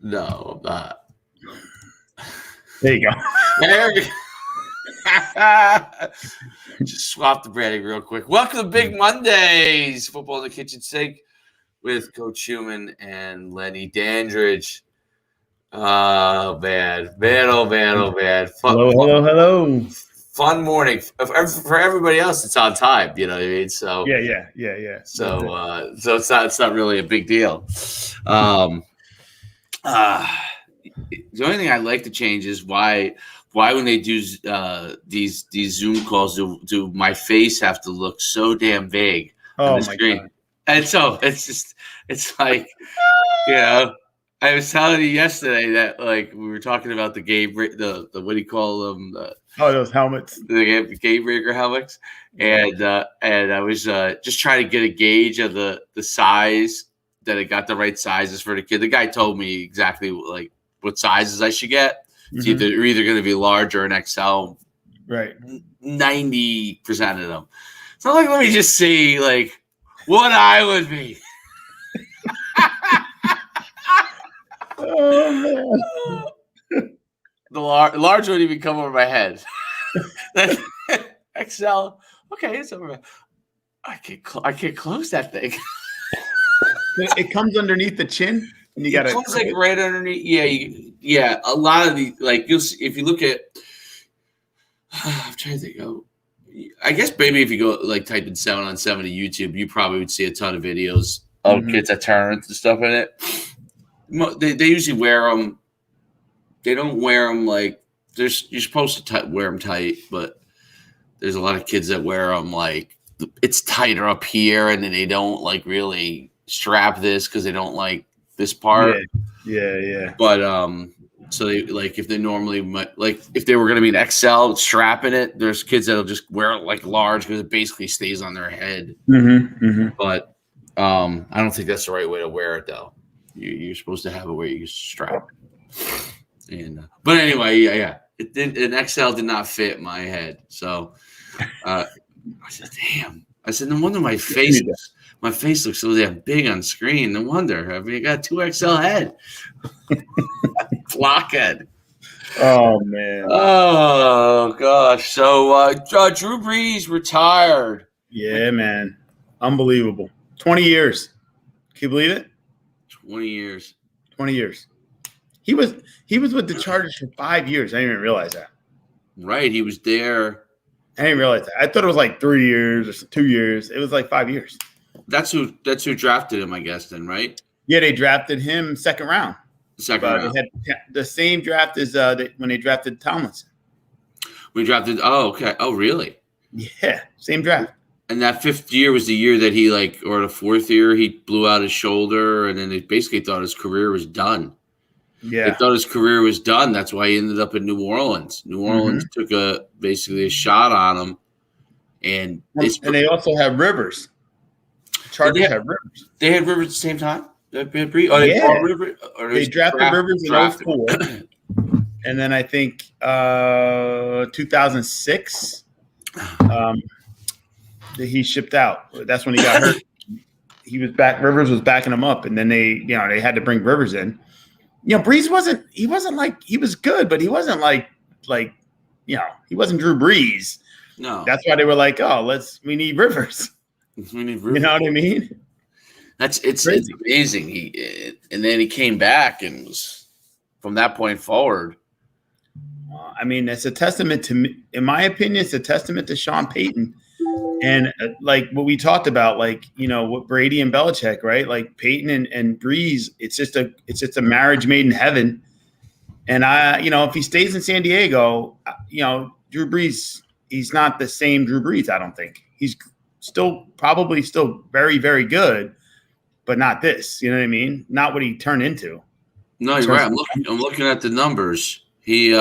No, I'm not. There you go. There we Just swap the branding real quick. Welcome to Big Mondays, Football in the Kitchen Sink with Coach Schuman and Lenny Dandridge. Oh, man. Hello. Fun morning. For everybody else, it's on time. You know what I mean? So Yeah. So it's not really a big deal. The only thing I'd like to change is why when they do these Zoom calls do my face have to look so damn vague on the screen? God. And so it's like, you know, I was telling you yesterday that like we were talking about the game, the what do you call them? Those helmets, the game breaker helmets, and I was just trying to get a gauge of the size that it got the right sizes for the kid. The guy told me exactly like what sizes I should get. It's either going to be large or an XL. Right. 90% of them. So like, let me just see like what I would be. Oh, man. The large wouldn't even come over my head. XL, okay, it's over my head. I can't close that thing. It comes underneath the chin, and you got to close like right underneath. Yeah. A lot of the like you'll see, if you look at. I'm trying to think. I guess maybe if you go like type in 7-on-7 to YouTube, you probably would see a ton of videos of kids that turn and stuff in it. They usually wear them. They don't wear them like you're supposed to wear them tight, but there's a lot of kids that wear them like it's tighter up here, and then they don't like really strap this because they don't like this part. Yeah. But so they like if they normally like if they were going to be an XL strapping it, there's kids that'll just wear it like large because it basically stays on their head. But I don't think that's the right way to wear it though. You're supposed to have it where you strap. And but anyway, yeah. An XL did not fit my head, so I said, "Damn!" I said, "No wonder my face looks so damn big on screen. No wonder. I mean, I got 2XL head, blockhead." Oh man. Oh gosh. So Drew Brees retired. Yeah, man. Unbelievable. 20 years. Can you believe it? 20 years. 20 years. He was with the Chargers for 5 years. I didn't even realize that. Right. He was there. I didn't realize that. I thought it was like 3 years or 2 years. It was like 5 years. That's who drafted him, I guess, then, right? Yeah, they drafted him second round. Second round. They had the same draft as when they drafted Tomlinson. We drafted. Oh, okay. Oh, really? Yeah, same draft. And that fifth year was the year that he or the fourth year, he blew out his shoulder, and then they basically thought his career was done. Yeah. They thought his career was done. That's why he ended up in New Orleans. New Orleans took basically a shot on him. And they also have Rivers. Chargers have Rivers. They had Rivers at the same time? They drafted Rivers in 04. And then I think 2006, he shipped out. That's when he got hurt. He was back. Rivers was backing him up, and then they had to bring Rivers in. Brees wasn't. He wasn't like he was good, but he wasn't like he wasn't Drew Brees. No, that's why they were like, we need Rivers. We need Rivers. You know what I mean? It's amazing. And then he came back and was from that point forward. I mean, it's a testament to, in my opinion, it's a testament to Sean Payton. And like what we talked about, what Brady and Belichick, right? Like Peyton and Brees, it's just a marriage made in heaven. And if he stays in San Diego, Drew Brees, he's not the same Drew Brees. I don't think he's probably still very, very good, but not this. You know what I mean? Not what he turned into. No, you're right. I'm looking at the numbers. He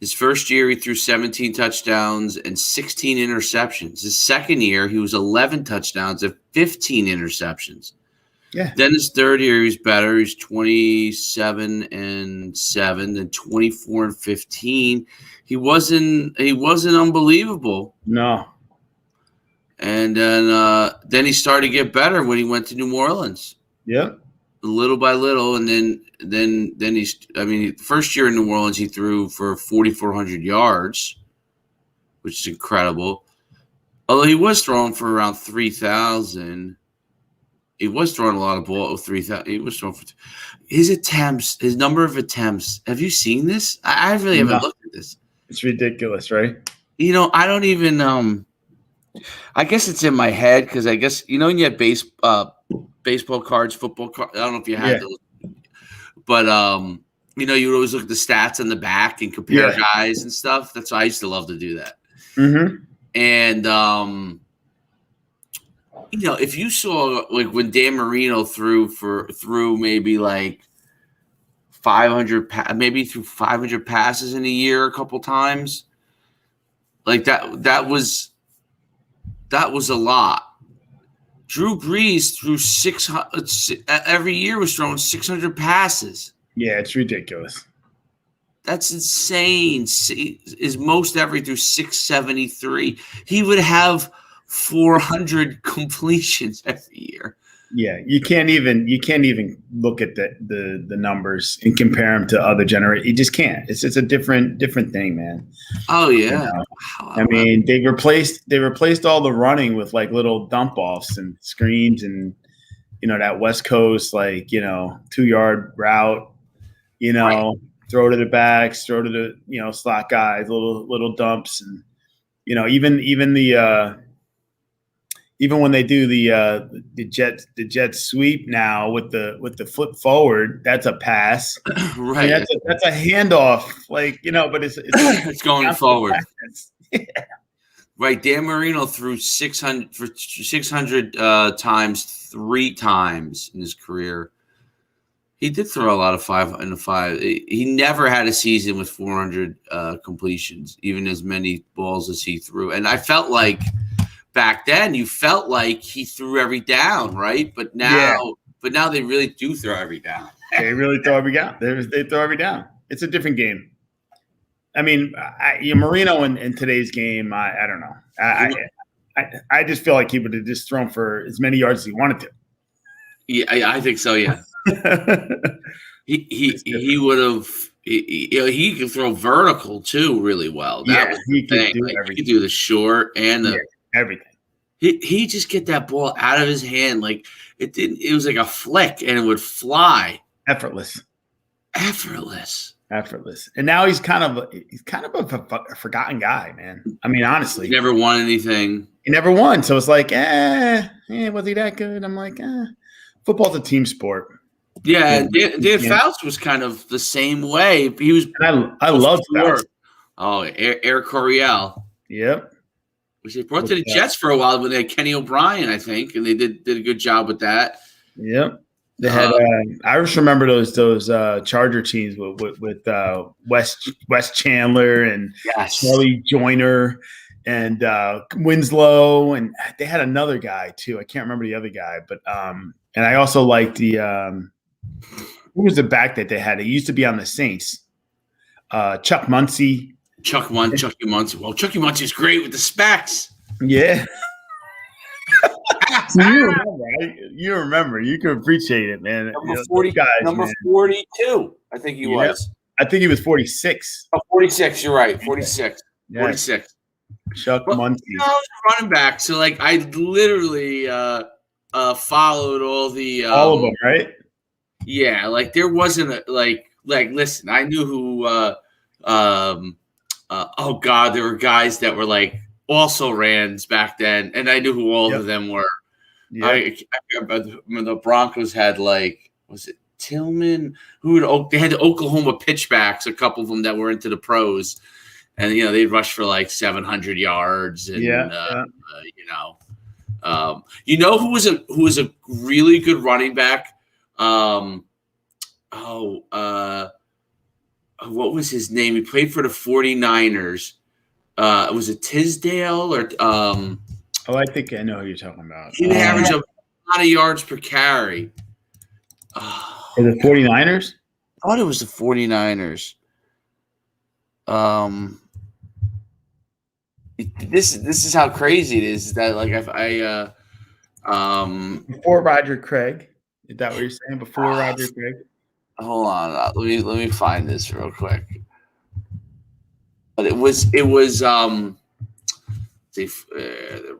his first year, he threw 17 touchdowns and 16 interceptions. His second year, he was 11 touchdowns and 15 interceptions. Yeah. Then his third year, he was better. He was 27-7 and 24-15. He wasn't unbelievable. No. And then he started to get better when he went to New Orleans. Yep. little by little, and then he's. I mean, first year in New Orleans, he threw for 4,400 yards, which is incredible. Although he was throwing for around 3,000. He was throwing a lot of ball. 3,000. He was throwing for his attempts. His number of attempts. Have you seen this? I really haven't looked at this. It's ridiculous, right? I don't even. I guess it's in my head because I guess when you have baseball cards, football cards. I don't know if you had those, but you would always look at the stats on the back and compare guys and stuff. That's why I used to love to do that. Mm-hmm. And if you saw like when Dan Marino threw maybe like 500, maybe threw 500 passes in a year a couple times, like that was a lot. Drew Brees threw 600 every year, was throwing 600 passes. Yeah, it's ridiculous. That's insane. His most ever through 673. He would have 400 completions every year. Yeah, you can't even look at the numbers and compare them to other generations. You just can't. It's a different thing, man. Oh yeah. I mean, they replaced all the running with like little dump offs and screens and that West Coast 2-yard route. Right. Throw to the backs, throw to the slot guys, little dumps, and even when they do the jet sweep now with the flip forward, that's a pass. Right. I mean, that's a handoff, but it's going forward. Yeah. Right. Dan Marino threw 600 times 3 times in his career. He did throw a lot of 5 in the 5. He never had a season with 400 completions, even as many balls as he threw. And I felt like back then, you felt like he threw every down, right? But now they really do throw every down. They really throw every down. They throw every down. It's a different game. I mean, Marino in today's game, I don't know. I just feel like he would have just thrown for as many yards as he wanted to. Yeah, I think so. Yeah. he would have. He could throw vertical too really well. That was the thing. He could do the short and the everything. He just get that ball out of his hand like it didn't. It was like a flick and it would fly. Effortless. And now he's kind of a forgotten guy, man. I mean, honestly, he never won anything. He never won, so it's like, was he that good? I'm like, football's a team sport. Yeah, Dan Fouts was kind of the same way. He was. I loved Fouts. Oh, Eric Coryell. Yep. Which they brought to the Jets for a while when they had Kenny O'Brien, I think, and they did a good job with that. Yep. They had. I just remember those Charger teams with Wes Chandler and Charlie Joyner and Winslow, and they had another guy too. I can't remember the other guy, but and I also liked the who was the back that they had? It used to be on the Saints. Chuck Muncie. Chucky Muncie. Well, Chucky Muncie is great with the specs. Yeah. You remember. You can appreciate it, man. Number 40 guys. Number 42, I think he was. I think he was 46. Oh, 46. You're right. 46. Yeah. 46. Chuck Muncie. I was a running back, so like I literally followed all of them, right? Yeah, like there wasn't a like listen, I knew who oh God, there were guys that were like also Rands back then, and I knew who all of them were. Yep. I remember the Broncos had was it Tillman? They had the Oklahoma pitchbacks, a couple of them that were into the pros, and they'd rush for like 700 yards, and who was a really good running back? What was his name? He played for the 49ers. Was it Tisdale or I think I know who you're talking about. He averaged a lot of yards per carry. For the 49ers? I thought it was the 49ers. This is how crazy it is that before Roger Craig. Is that what you're saying before Roger Craig? Hold on, let me find this real quick. But it was the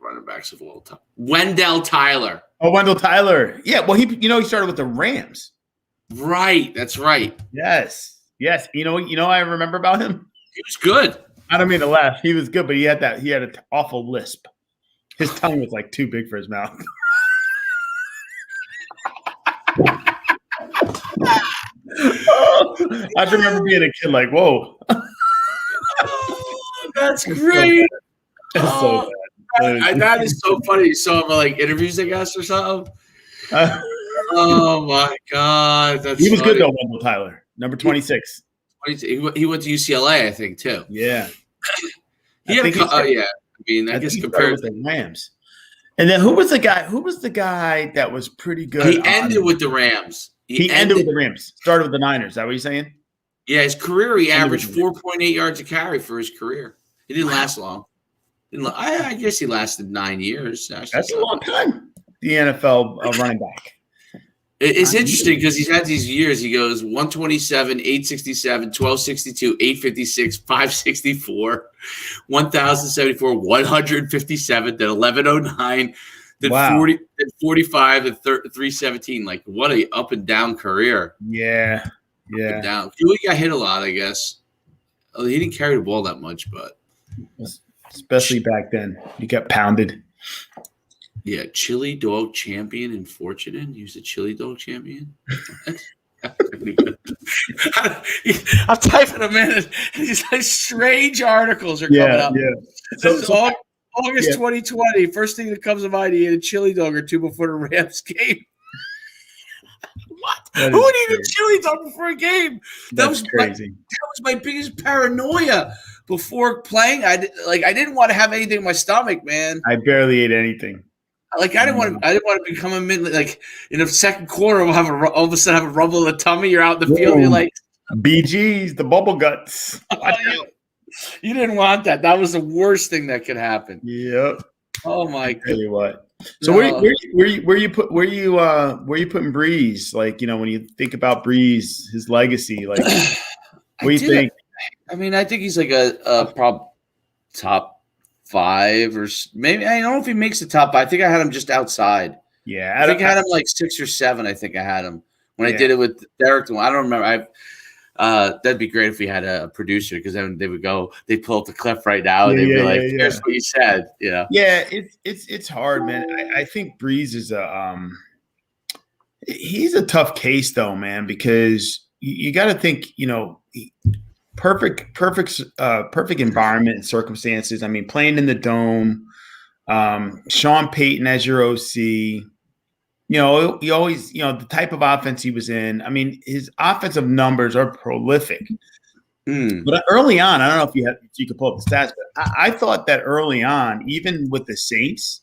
running backs of all time. Wendell Tyler. Oh, Wendell Tyler. Yeah, well, he started with the Rams. Right, that's right. Yes. You know, I remember about him. He was good. I don't mean to laugh. He was good, but he had an awful lisp. His tongue was like too big for his mouth. I remember being a kid like, whoa. That's great. That's so bad. That is so funny. You saw him like interviews, I guess, or something. Oh my God. He was good though, Wendell Tyler. Number 26. He went to UCLA, I think, too. Yeah. I guess compared with the Rams. And then who was the guy that was pretty good? He ended with the Rams. He ended with the Rams. Started with the Niners. Is that what you're saying? Yeah, his career, he averaged 4.8 yards a carry for his career. He didn't last long. I guess he lasted 9 years. That's a long time. The NFL running back. It's interesting because he's had these years. He goes 127, 867, 1262, 856, 564, 1074, 157, then 1109, then 40, then 45, then 317. Like, what a up and down career. Yeah. Up and down. He got hit a lot, I guess. He didn't carry the ball that much, but especially back then, he got pounded. Yeah, chili dog champion in Fortune. He was a chili dog champion. I'm typing them in, and these like strange articles are coming up. Yeah. So August 2020. First thing that comes to mind, he ate a chili dog or two before the Rams game. What? Who would eat a chili dog before a game? That was crazy. That was my biggest paranoia before playing. I didn't want to have anything in my stomach, man. I barely ate anything. Like I didn't want to become a mid. Like in the second quarter, we'll have all of a sudden have a rumble in the tummy. You're out in the field. You're like BGs, the bubble guts. You didn't want that. That was the worst thing that could happen. Yep. Oh my God. Tell you what. So where you putting Brees? Like, you know, when you think about Brees, his legacy, like what do you think? I mean, I think he's like a top 5 or maybe I don't know if he makes the top 5. I think I had him just outside. Yeah, I think I had him like 6 or 7. I think I had him when I did it with Derek. I don't remember. That'd be great if we had a producer because then they would they'd pull up the clip right now and they'd be like, "Here's what you said." You know? Yeah, it's hard, man. I think Brees is he's a tough case though, man, because you got to think, you know. Perfect environment and circumstances. I mean, playing in the dome, Sean Payton as your OC. You know, he always, you know, the type of offense he was in. I mean, his offensive numbers are prolific. But early on, I don't know if you could pull up the stats, but I thought that early on, even with the Saints,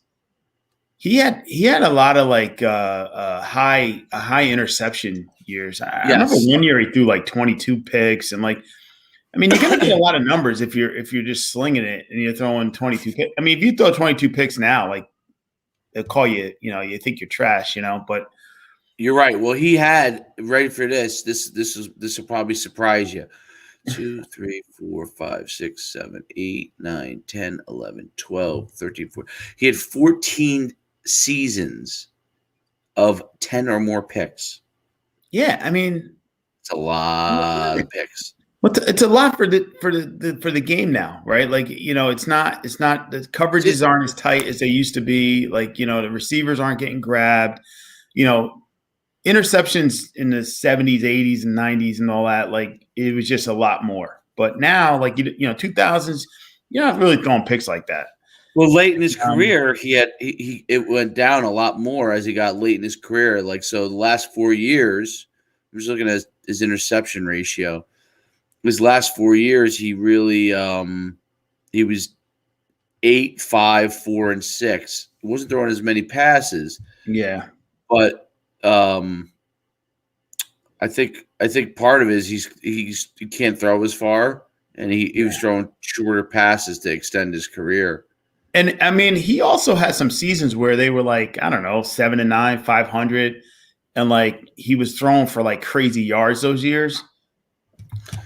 he had a lot of like high interception years. I remember one year he threw like 22 picks and like. I mean, you're going to get a lot of numbers if you're just slinging it and you're throwing 22 picks. I mean, if you throw 22 picks now, like they'll call you, you know, you think you're trash, you know. But you're right. Well, he had ready for this. This will probably surprise you. 2, 3, 4, 5, 6, 7, 8, 9, 10, 11, 12, 13, 14. He had 14 seasons of 10 or more picks. Yeah, I mean, it's a lot of picks. It's a lot for the game now, right? Like, you know, it's not the coverages aren't as tight as they used to be. Like, you know, the receivers aren't getting grabbed. You know, interceptions in the 70s, 80s, and 90s and all that. Like, it was just a lot more. But now, like, you know, 2000s, you're not really throwing picks like that. Well, late in his career, it went down a lot more as he got late in his career. Like, so the last 4 years, I'm just looking at his interception ratio. His last 4 years, he really he was 8, 5, 4, and 6. He wasn't throwing as many passes. Yeah, but I think part of it is he can't throw as far, and he was throwing shorter passes to extend his career. And I mean, he also had some seasons where they were like, I don't know, 7-9, 500. and like he was throwing for like crazy yards those years.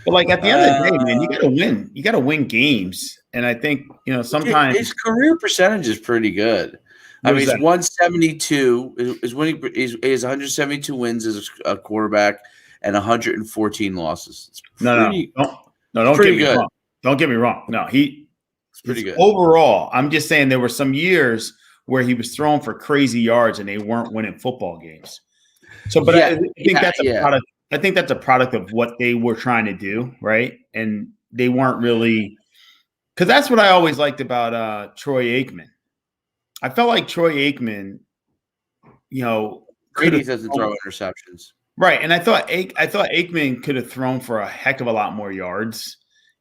But like at the end of the day, man, you got to win. You got to win games, and I think sometimes his career percentage is pretty good. I mean, he's 172. Is winning. He has 172 wins as a quarterback and 114 losses. It's pretty, don't get me wrong. Don't get me wrong. No, it's pretty good overall. I'm just saying there were some years where he was throwing for crazy yards and they weren't winning football games. So, but I think that's a product. I think that's a product of what they were trying to do, right? And they weren't really, because that's what I always liked about Troy Aikman. I felt like Troy Aikman, Brady doesn't throw interceptions, right? And I thought Aikman could have thrown for a heck of a lot more yards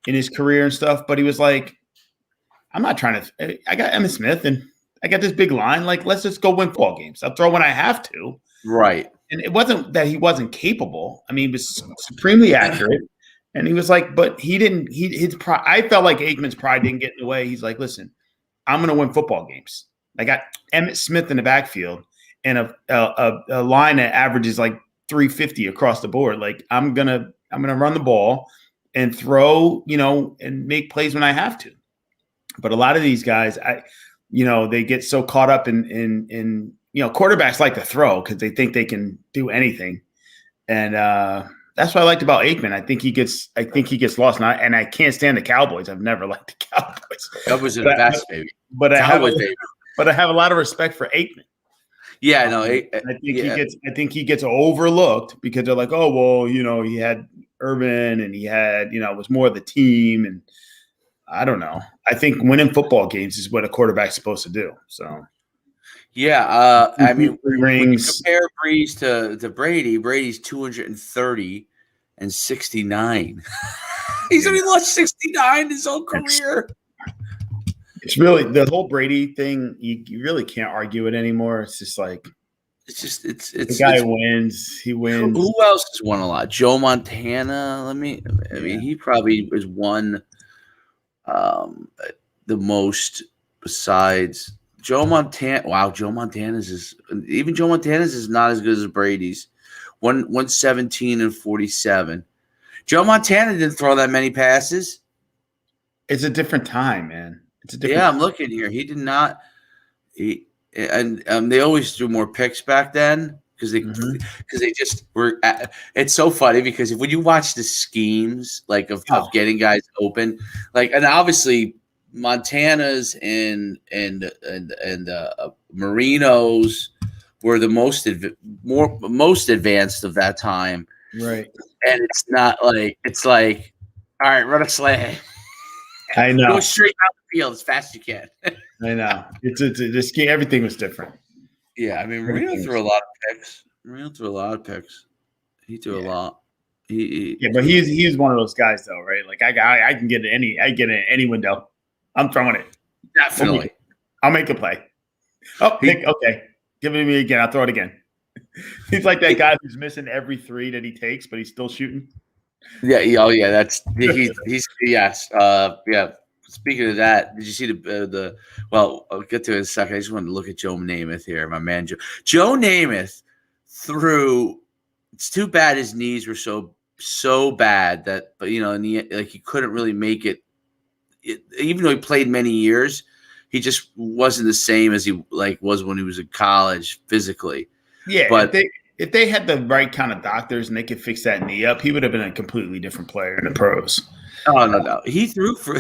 in his career and stuff. But he was like, I'm not trying to. I got Emmitt Smith and I got this big line. Like, let's just go win football games. I'll throw when I have to. Right. And it wasn't that he wasn't capable. I mean, he was supremely accurate. And he was like, but he didn't. His pride. I felt like Aikman's pride didn't get in the way. He's like, listen, I'm going to win football games. I got Emmitt Smith in the backfield and a line that averages like 350 across the board. Like I'm gonna run the ball and throw, and make plays when I have to. But a lot of these guys, they get so caught up in quarterbacks like to throw because they think they can do anything, and that's what I liked about Aikman. I think he gets lost, and I can't stand the Cowboys. I've never liked the Cowboys. Cowboys are the best, baby. But I have a lot of respect for Aikman. Yeah, no, I think he gets overlooked because they're like, oh well, he had Urban and he had, it was more of the team, and I don't know. I think winning football games is what a quarterback's supposed to do. So. Yeah, I mean, when you compare Brees to Brady, Brady's 230 and 69. He's only lost 69 his whole career. It's really the whole Brady thing. You really can't argue it anymore. It's just like it's the guy wins. He wins. Who else has won a lot? Joe Montana. I mean, he probably has won the most besides. Joe Montana. Wow, Joe Montana's is not as good as Brady's. 117 and 47. Joe Montana didn't throw that many passes. It's a different time, man. It's a different. Yeah, I'm looking here. He did not. They always threw more picks back then because they just were. It's so funny because when you watch the schemes of getting guys open, and obviously. Montana's and Marinos were the most advanced of that time, right? And it's not all right, run a slant. I know, go straight down the field as fast as you can. I know this game. Everything was different. Yeah, I mean, Marino threw a lot of picks. He threw a lot. But he's one of those guys though, right? Like I can get in any window. I'm throwing it. Definitely. I'll make a play. Oh, okay. Give it to me again. I'll throw it again. He's like that guy who's missing every three that he takes, but he's still shooting. Yeah. Oh, yeah. That's he's yes. Yeah. Speaking of that, did you see the? Well, I'll get to it in a second. I just wanted to look at Joe Namath here, my man. Joe Namath threw. It's too bad his knees were so bad that, but he couldn't really make it. Even though he played many years, he just wasn't the same as he was when he was in college physically. Yeah, but if they had the right kind of doctors and they could fix that knee up, he would have been a completely different player in the pros. Oh no! He threw for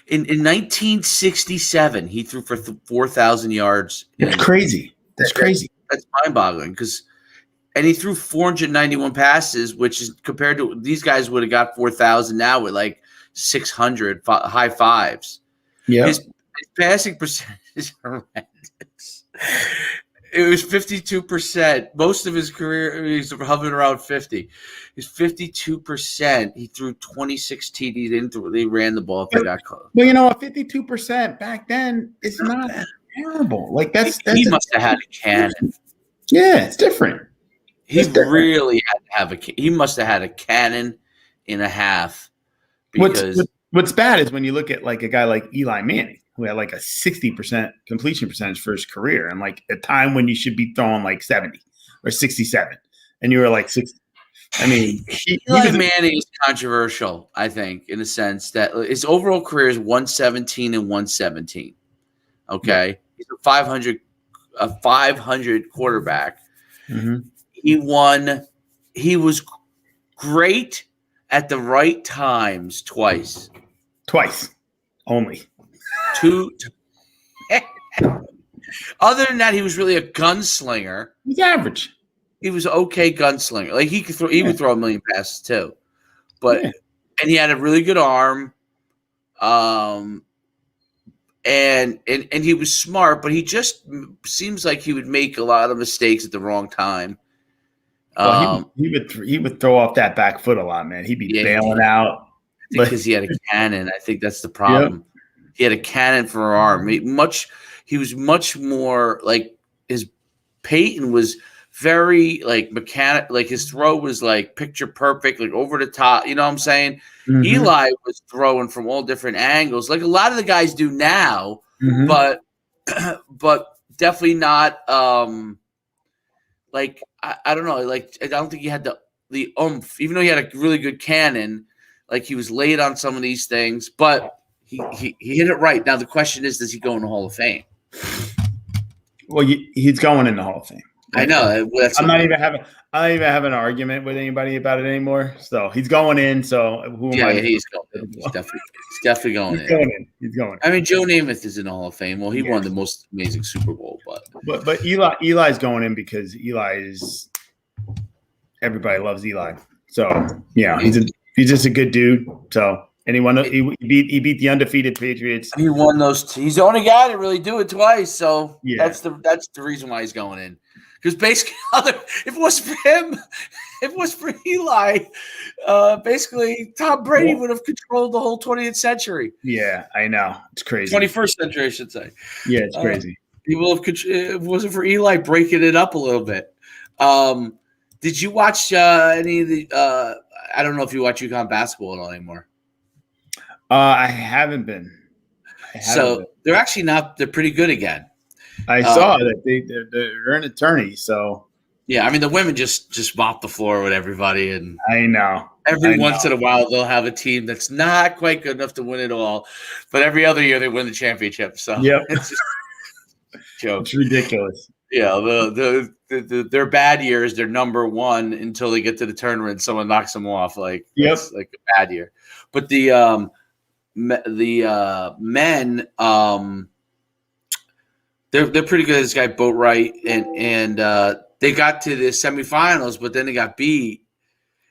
in 1967. He threw for 4,000 yards. That's crazy. That's crazy. That's mind-boggling and he threw 491 passes, which is compared to these guys would have got 4,000 now with 600 high fives. Yeah, his passing percentage is horrendous. It was 52%. Most of his career, he's hovering around 50. He's 52%. He threw 26 TDs. They ran the ball if they got close. Well, 52% back then is not terrible. That's he must have had a cannon. Yeah, it's different. He really had to have he must have had a cannon and a half. What's bad is when you look at a guy like Eli Manning, who had a 60% completion percentage for his career, and a time when you should be throwing 70. or 67, and you were like 60. I mean, Eli Manning is controversial, I think, in a sense that his overall career is 117 and 117. Okay, yeah. He's a 500 quarterback. Mm-hmm. He was great at the right times twice only. Two. Other than that, he was really a gunslinger. He's average. He was okay gunslinger. Like he could throw. He would throw a million passes too, but and he had a really good arm. And he was smart, but he just seems like he would make a lot of mistakes at the wrong time. Well, he would throw off that back foot a lot, man. He'd be bailing out because he had a cannon. I think that's the problem. Yep. He had a cannon for an arm. He was much more like his Peyton was very like mechanic. Like his throw was like picture perfect, like over the top. You know what I'm saying? Mm-hmm. Eli was throwing from all different angles, like a lot of the guys do now, but definitely not. Like I don't know. Like I don't think he had the oomph, even though he had a really good cannon. Like he was late on some of these things, but he hit it right. Now the question is, does he go in the Hall of Fame? Well, he's going in the Hall of Fame. I know. I'm not even having an argument with anybody about it anymore. So he's going in. So who am I? Yeah, he's going in. He's definitely going in. He's going in. I mean, Joe Namath is in the Hall of Fame. Well, he won the most amazing Super Bowl, but Eli's going in because everybody loves Eli. So yeah, he's just a good dude. So anyone he beat the undefeated Patriots. He won those. He's the only guy to really do it twice. So that's the reason why he's going in. Because basically, if it was for him, if it was for Eli, basically Tom Brady would have controlled the whole 20th century. Yeah, I know. It's crazy. 21st century, I should say. Yeah, it's crazy. He will have. If it wasn't for Eli breaking it up a little bit. Did you watch any of the? I don't know if you watch UConn basketball at all anymore. I haven't been. They're actually not. They're pretty good again. I saw that they're an attorney, so yeah. I mean, the women just mop the floor with everybody, and I know every once in a while they'll have a team that's not quite good enough to win it all, but every other year they win the championship. So it's just a joke. It's ridiculous. Yeah, their bad years, they're number one until they get to the tournament and someone knocks them off. Like it's like a bad year, but the men. They're pretty good. This guy Boatwright and they got to the semifinals, but then they got beat.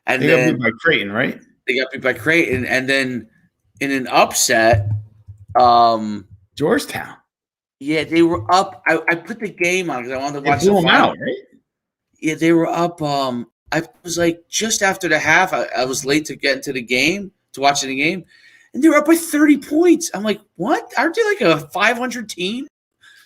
And they got beat by Creighton, right? They got beat by Creighton, and then in an upset, Georgetown. Yeah, they were up. I put the game on because I wanted to watch the final. Out, right? Yeah, they were up. I was like just after the half. I was late to get into the game to watch the game, and they were up by 30 points. I'm like, what? Aren't they like a 500 team?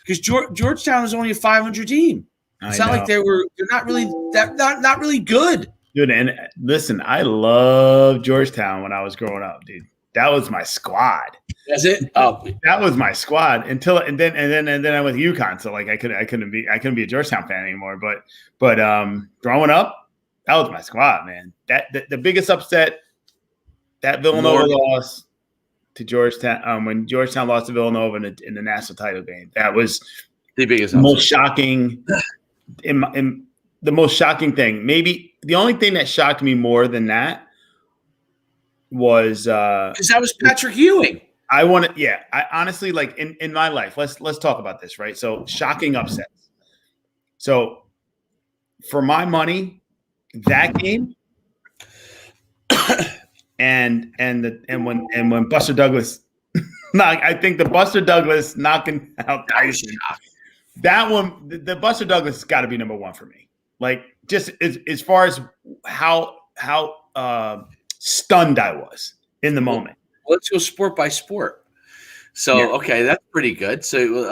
Because Georgetown is only a 500 team. It's not like they're not really not really good. Dude, and listen, I love Georgetown when I was growing up, dude. That was my squad. That's it. Oh, that was my squad and then I went to UConn. So like I couldn't be a Georgetown fan anymore. But growing up, that was my squad, man. The biggest upset, that Villanova loss to Georgetown, when Georgetown lost to Villanova in the national title game. That was the biggest, most shocking, in the most shocking thing. Maybe the only thing that shocked me more than that was because that was Patrick Ewing. I honestly, like in my life, let's talk about this, right? So shocking upsets. So for my money, that game. And when Buster Douglas, I think the Buster Douglas knocking out Tyson, that one, the Buster Douglas has got to be number one for me. Like just as far as how stunned I was in the moment. Let's go sport by sport. So okay, that's pretty good. So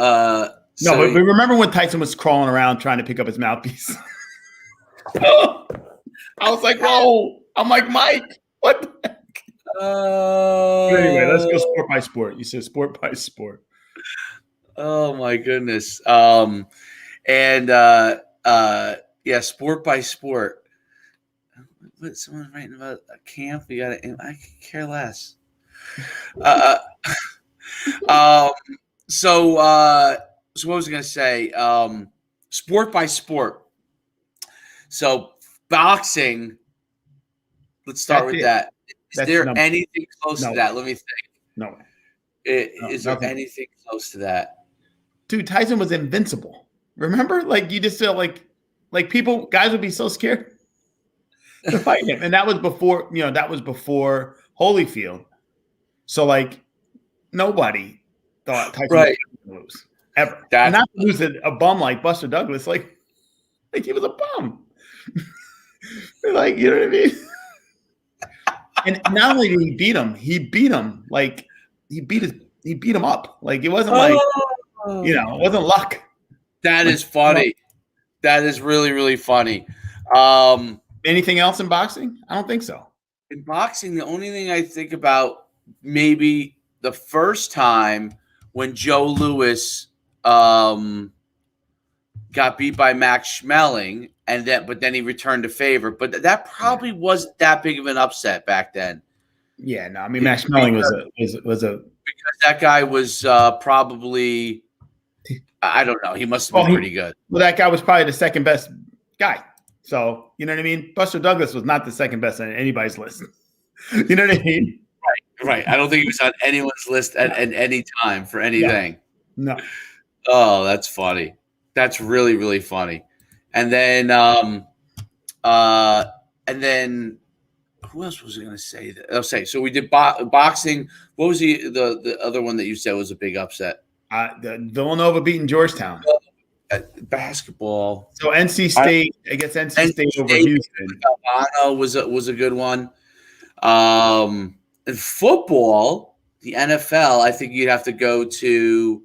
but remember when Tyson was crawling around trying to pick up his mouthpiece? I was like, whoa! I'm like, Mike, what the heck? Anyway, let's go sport by sport. You said sport by sport. Oh my goodness. Yeah, sport by sport. What, someone's writing about a camp. We got to. I could care less. Um. So what was I going to say? Sport by sport. So boxing. Let's start with that. Is there anything close to that? Let me think. No. Is there anything close to that? Dude, Tyson was invincible. Remember? Like, you just felt like guys would be so scared to fight him. And that was before, Holyfield. So, like, nobody thought Tyson was going to lose. Ever. And not to lose a bum like Buster Douglas. Like he was a bum. Like, you know what I mean? And not only did he beat him, like, he beat him up. Like, it wasn't like, it wasn't luck. That is funny. That is really, really funny. Anything else in boxing? I don't think so. In boxing, the only thing I think about maybe the first time when Joe Louis got beat by Max Schmeling, but then he returned to favor. But that probably wasn't that big of an upset back then. Yeah, no, I mean, Max Schmeling was a because that guy was probably, I don't know, he must have been pretty good. Well, that guy was probably the second best guy. So, you know what I mean? Buster Douglas was not the second best on anybody's list. You know what I mean? Right. I don't think he was on anyone's list at any time for anything. No. Oh, that's funny. That's really, really funny. And then who else was I going to say? So we did boxing. What was the other one that you said was a big upset? The Villanova beating Georgetown. Basketball. So NC State, I guess NC State over Houston. Albano was a good one. And football, the NFL, I think you'd have to go to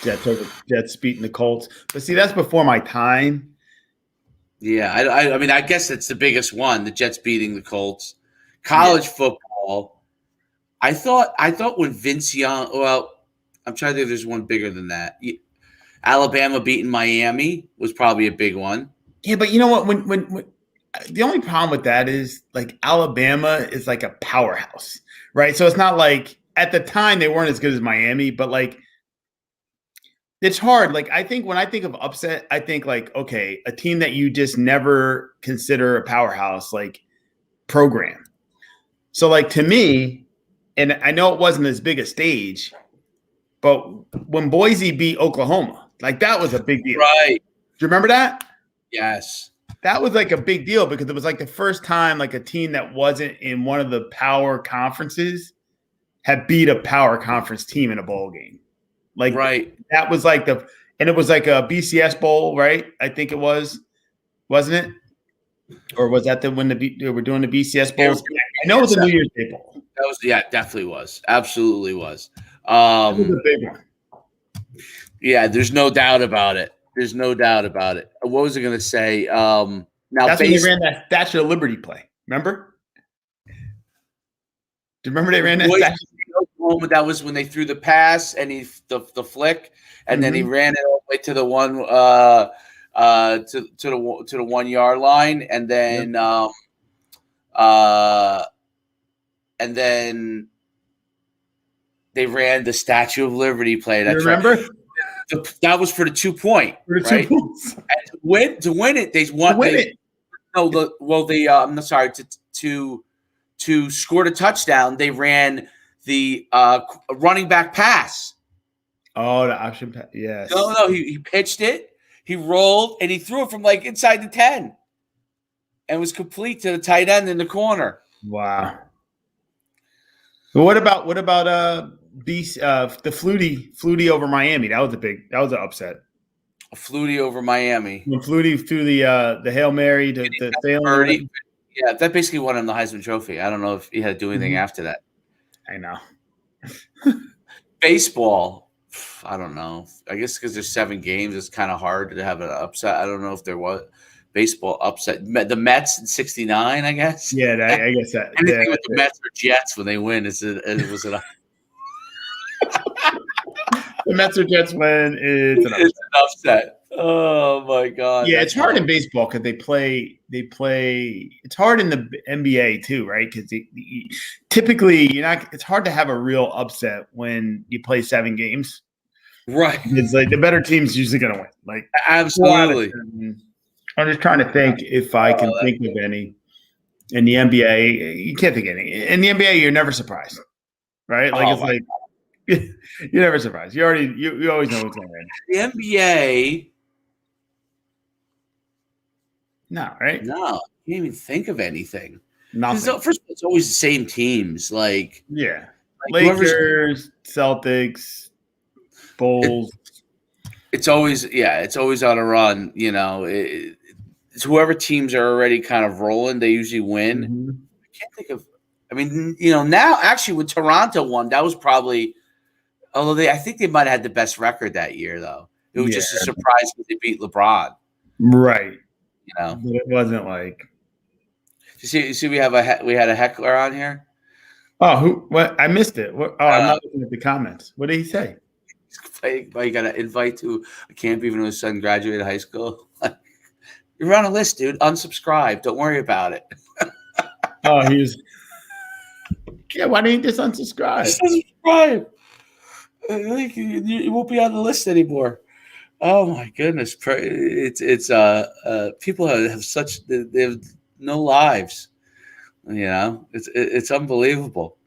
Jets beating the Colts. But see, that's before my time. Yeah, I mean, I guess that's the biggest one, the Jets beating the Colts. College football, I thought when Vince Young, well, I'm trying to think if there's one bigger than that. Alabama beating Miami was probably a big one. Yeah, but you know what? When the only problem with that is, like, Alabama is like a powerhouse, right? So it's not like at the time they weren't as good as Miami, but like it's hard. Like, I think when I think of upset, I think like, okay, a team that you just never consider a powerhouse, like, program. So, like, to me, and I know it wasn't as big a stage, but when Boise beat Oklahoma, like, that was a big deal. Right. Do you remember that? Yes. That was like a big deal because it was like the first time like a team that wasn't in one of the power conferences had beat a power conference team in a bowl game. Like, right. That was like and it was like a BCS bowl, right? I think it was, wasn't it? Or was that when they were doing the BCS bowls? I know it was a New Year's Day bowl. That was, yeah, it definitely was. Absolutely was. It was a big one. Yeah, there's no doubt about it. There's no doubt about it. What was I going to say? Now that's when they ran that Statue of Liberty play. Remember? Do you remember they ran that? That was when they threw the pass and the flick, and then he ran it all the way to the one to the 1 yard line, and then they ran the Statue of Liberty play. That's remember? Right. That was for the 2 point, right? 2 points. And to win it, they won. I'm sorry. To score the touchdown, they ran the running back pass. Oh, the option pass. Yes. No. He pitched it. He rolled and he threw it from like inside the 10, and was complete to the tight end in the corner. Wow. Well, what about the Flutie over Miami? That was an upset. A Flutie over Miami. When Flutie threw the Hail Mary to Birdie. Yeah, that basically won him the Heisman Trophy. I don't know if he had to do anything after that. I know. Baseball, I don't know. I guess because there's 7 games, it's kind of hard to have an upset. I don't know if there was baseball upset. The Mets in '69, I guess. Yeah, I guess that. Anything with the Mets or Jets when they win it was an. The Mets or Jets win. It's an upset. Oh my God. Yeah, it's hard in baseball because they play. It's hard in the NBA too, right? Because typically you're not. It's hard to have a real upset when you play 7 games. Right. It's like the better team's usually going to win. Like Absolutely. I'm just trying to think if I can think of any in the NBA. You can't think of any in the NBA. You're never surprised, right? Like it's like you're never surprised. You always know what's going to win. The NBA. No, right? No, you can't even think of anything. Nothing. First of all, it's always the same teams. Like Lakers, Celtics, Bulls. It's always on a run. You know, it's whoever teams are already kind of rolling, they usually win. Mm-hmm. I can't think of. I mean, you know, now actually when Toronto won, that was probably. Although I think they might have had the best record that year, though. It was just a surprise that they beat LeBron. Right. You know, but it wasn't like. You see, we had a heckler on here. Oh, who? What? I missed it. What, I'm not looking at the comments. What did he say? You got an invite to a camp even though his son graduated high school. You're on a list, dude. Unsubscribe. Don't worry about it. Oh, he's. Yeah, why didn't you just unsubscribe? Just unsubscribe. You won't be on the list anymore. Oh my goodness! It's people have they have no lives. You know, it's unbelievable.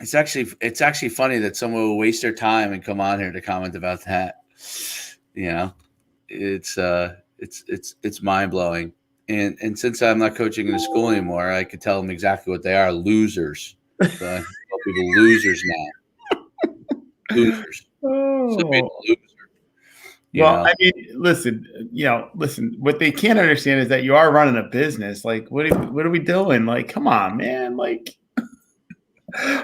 It's actually funny that someone will waste their time and come on here to comment about that. You know, it's mind blowing. And since I'm not coaching in the school anymore, I could tell them exactly what they are: losers. So I tell people losers now. Losers. Oh. So being a loser. Well, I mean, listen. What they can't understand is that you are running a business. Like, what are we doing? Like, come on, man. Like,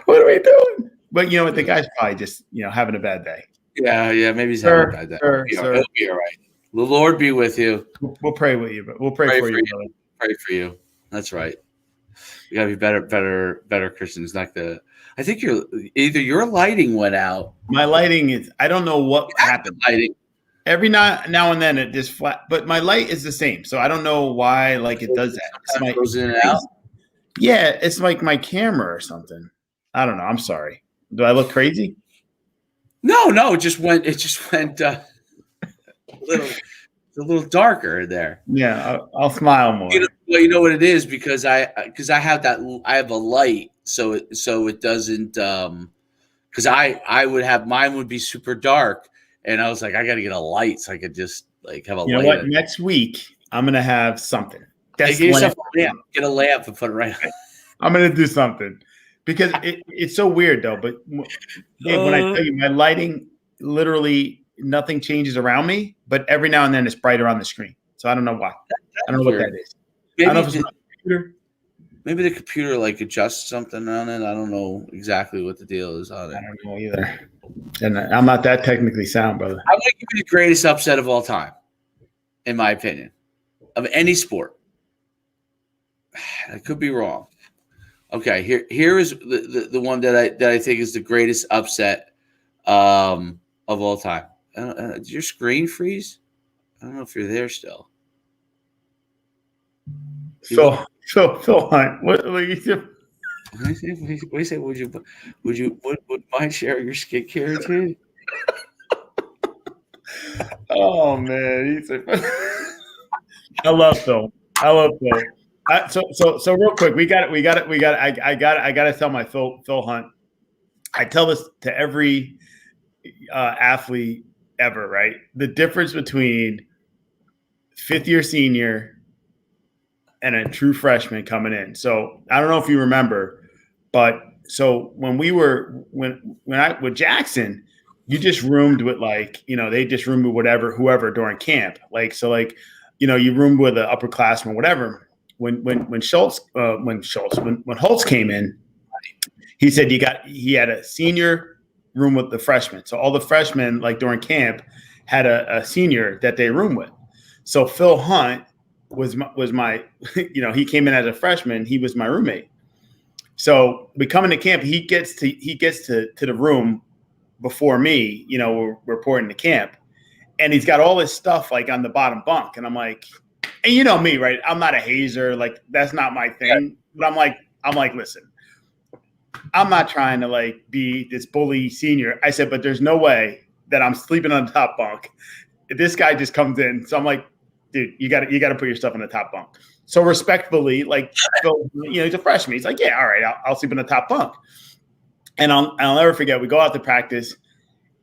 what are we doing? But you know what? The guy's probably just having a bad day. Yeah. Maybe he's having a bad day. It'll be all right. The Lord be with you. We'll pray with you, but we'll pray for you. Pray for you. That's right. You gotta be better Christians. I think your lighting went out. My lighting is. I don't know what happened. Lighting. Every now and then it just flat, but my light is the same, so I don't know why. Like it does that. It goes in and out. Yeah, it's like my camera or something. I don't know. I'm sorry. Do I look crazy? No. It just went. a little darker there. Yeah, I'll smile more. You know what it is because I have that. I have a light, so it doesn't. Because I would have mine would be super dark. And I was like, I got to get a light so I could just have a light. You know what? Next week, I'm going to have something. Get yourself a lamp. Get a lamp and put it right on. I'm going to do something because it's so weird, though. But Dave, when I tell you, my lighting, literally nothing changes around me. But every now and then it's brighter on the screen. So I don't know why. I don't know what that is. I don't know if it's my computer. Maybe the computer adjusts something on it. I don't know exactly what the deal is on it. I don't know either. And I'm not that technically sound, brother. I'm going to give you the greatest upset of all time, in my opinion, of any sport. I could be wrong. Okay, here is the one that I think is the greatest upset of all time. Did your screen freeze? I don't know if you're there still. Phil Hunt, what you do? What do you say? Would mind sharing your skincare routine? Oh man, I love Phil. So real quick, we got it. I got to tell my Phil Hunt. I tell this to every athlete ever, right? The difference between fifth-year senior and a true freshman coming in. So I don't know if you remember, but so when I with Jackson, you just roomed with they just roomed with whoever during camp. You roomed with an upperclassman, whatever. When Holtz came in, he said he had a senior room with the freshmen. So all the freshmen during camp had a senior that they roomed with. So Phil Hunt was my he came in as a freshman. He was my roommate. So we come into camp. He gets to the room before me. We're reporting to camp, and he's got all his stuff like on the bottom bunk, and I'm like, and you know me, right? I'm not a hazer, like that's not my thing. But I'm like, listen, I'm not trying to like be this bully senior. I said, but there's no way that I'm sleeping on the top bunk. This guy just comes in, so I'm like, dude, you got to put your stuff on the top bunk. So respectfully, like, he's a freshman. He's like, yeah, all right, I'll sleep in the top bunk. And I'll never forget. We go out to practice,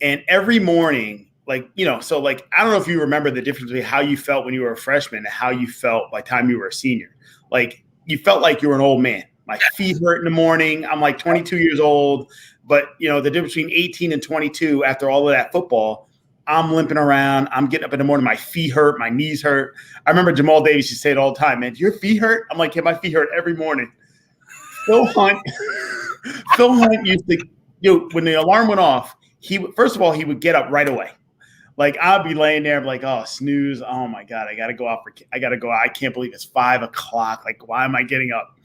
and every morning, like, so like, I don't know if you remember the difference between how you felt when you were a freshman and how you felt by the time you were a senior. Like, you felt like you were an old man. My feet hurt in the morning. I'm like 22 years old, but the difference between 18 and 22 after all of that football. I'm limping around. I'm getting up in the morning. My feet hurt. My knees hurt. I remember Jamal Davis used to say it all the time, man, do your feet hurt? I'm like, yeah, my feet hurt every morning. Phil Hunt used to, when the alarm went off, first of all, he would get up right away. Like, I'd be laying there, like, oh, snooze. Oh my God, I got to go out. I can't believe it's 5 o'clock. Like, why am I getting up?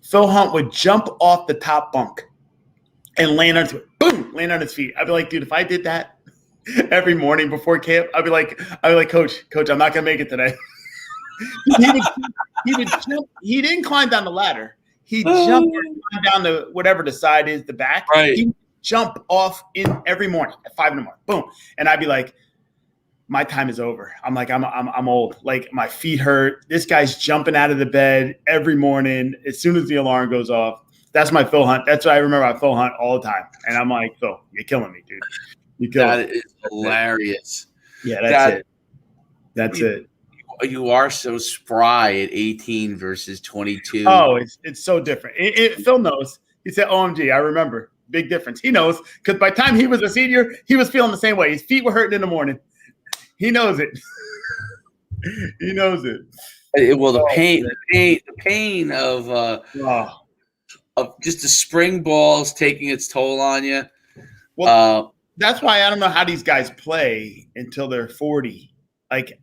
Phil Hunt would jump off the top bunk and land on his feet. I'd be like, dude, if I did that every morning before camp, I'd be like, coach, I'm not gonna make it today. he would jump. He didn't climb down the ladder. He jumped down the whatever the side is, the back. Right. He would jump off in every morning at 5 a.m. Boom, and I'd be like, my time is over. I'm like, I'm old. Like, my feet hurt. This guy's jumping out of the bed every morning as soon as the alarm goes off. That's my Phil Hunt. That's what I remember about Phil Hunt all the time. And I'm like, Phil, you're killing me, dude. That is hilarious. Yeah, that's it. You are so spry at 18 versus 22. Oh, it's so different. Phil knows. He said, OMG, I remember. Big difference. He knows, because by the time he was a senior, he was feeling the same way. His feet were hurting in the morning. He knows it. He knows it. Well, the pain of just the spring balls taking its toll on you. Well, that's why I don't know how these guys play until they're 40. Like